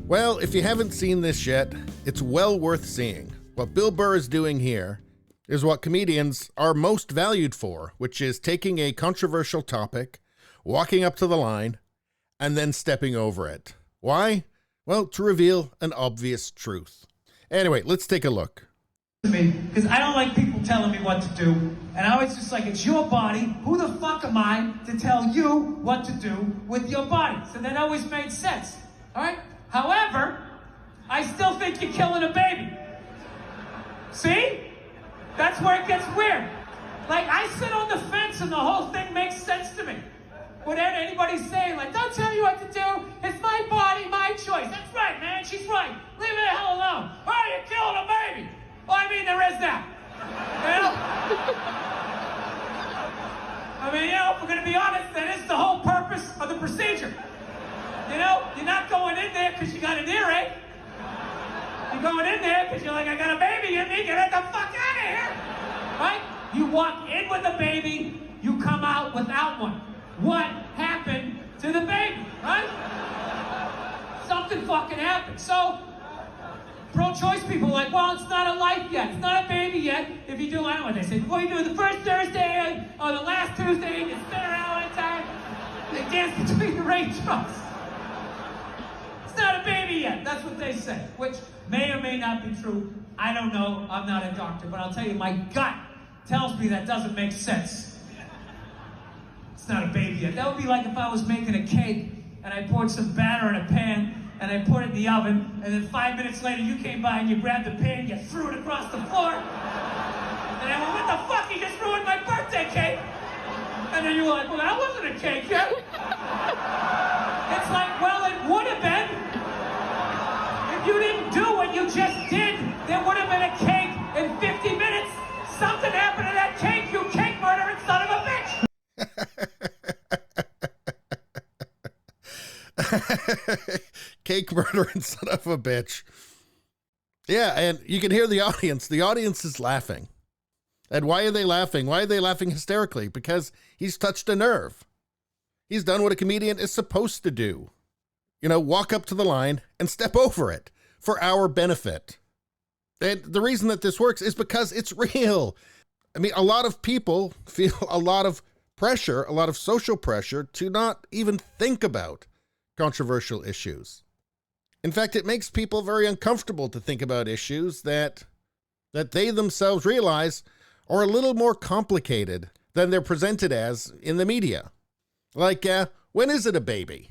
Well, if you haven't seen this yet, it's well worth seeing. What Bill Burr is doing here is what comedians are most valued for, which is taking a controversial topic, walking up to the line, and then stepping over it. Why? Well, to reveal an obvious truth. Anyway, let's take a look. Because I don't like people telling me what to do, and I always just like, it's your body. Who the fuck am I to tell you what to do with your body? So that always made sense, all right? However, I still think you're killing a baby. See? That's where it gets weird. Like, I sit on the fence and the whole thing makes sense to me. Whatever anybody's saying, like, don't tell you what to do. It's my body, my choice. That's right, man. She's right. Leave it the hell alone. Oh, you're killing a baby. Well, I mean, there is that. You know? I mean, you know, if we're going to be honest, that is the whole purpose of the procedure. You know, you're not going in there because you got an earache. You're going in there because you're like, I got a baby in me, get the fuck out of here. Right? You walk in with a baby, you come out without one. What happened to the baby, right? Something fucking happened. So, pro-choice people are like, well, it's not a life yet. It's not a baby yet. If you do, I don't know what they say. Before you do the first Thursday or the last Tuesday, you spin around one time. They dance between the raindrops. It's not a baby yet. That's what they say, which may or may not be true. I don't know. I'm not a doctor, but I'll tell you, my gut tells me that doesn't make sense. It's not a baby yet. That would be like if I was making a cake and I poured some batter in a pan and I put it in the oven, and then 5 minutes later you came by and you grabbed the pan, you threw it across the floor, and I went, what the fuck, you just ruined my birthday cake? And then you were like, well, that wasn't a cake yet. It's like, well, it would have been. If you didn't do what you just did, there would have been a cake in 50 minutes. Something happened to that cake, you cake murdering son of a bitch. Cake murdering son of a bitch. Yeah, and you can hear the audience. The audience is laughing. And why are they laughing? Why are they laughing hysterically? Because he's touched a nerve. He's done what a comedian is supposed to do. You know, walk up to the line and step over it for our benefit. And the reason that this works is because it's real. I mean, a lot of people feel a lot of pressure, a lot of social pressure to not even think about controversial issues. In fact, it makes people very uncomfortable to think about issues that they themselves realize are a little more complicated than they're presented as in the media. Like, when is it a baby?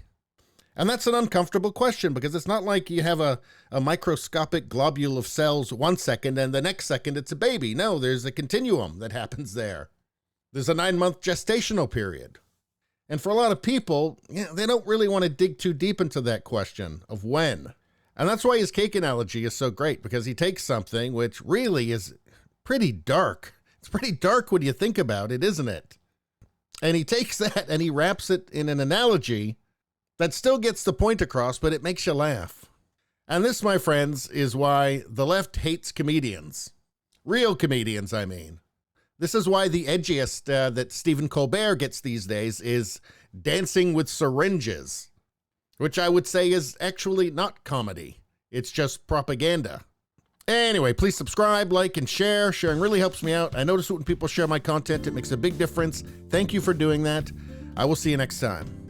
And that's an uncomfortable question because it's not like you have a microscopic globule of cells 1 second and the next second it's a baby. No, there's a continuum that happens there. There's a 9-month gestational period. And for a lot of people, they don't really want to dig too deep into that question of when. And that's why his cake analogy is so great, because he takes something which really is pretty dark. It's pretty dark when you think about it, isn't it? And he takes that and he wraps it in an analogy that still gets the point across, but it makes you laugh. And this, my friends, is why the left hates comedians. Real comedians, I mean. This is why the edgiest that Stephen Colbert gets these days is Dancing with Syringes, which I would say is actually not comedy. It's just propaganda. Anyway, please subscribe, like, and share. Sharing really helps me out. I notice when people share my content, it makes a big difference. Thank you for doing that. I will see you next time.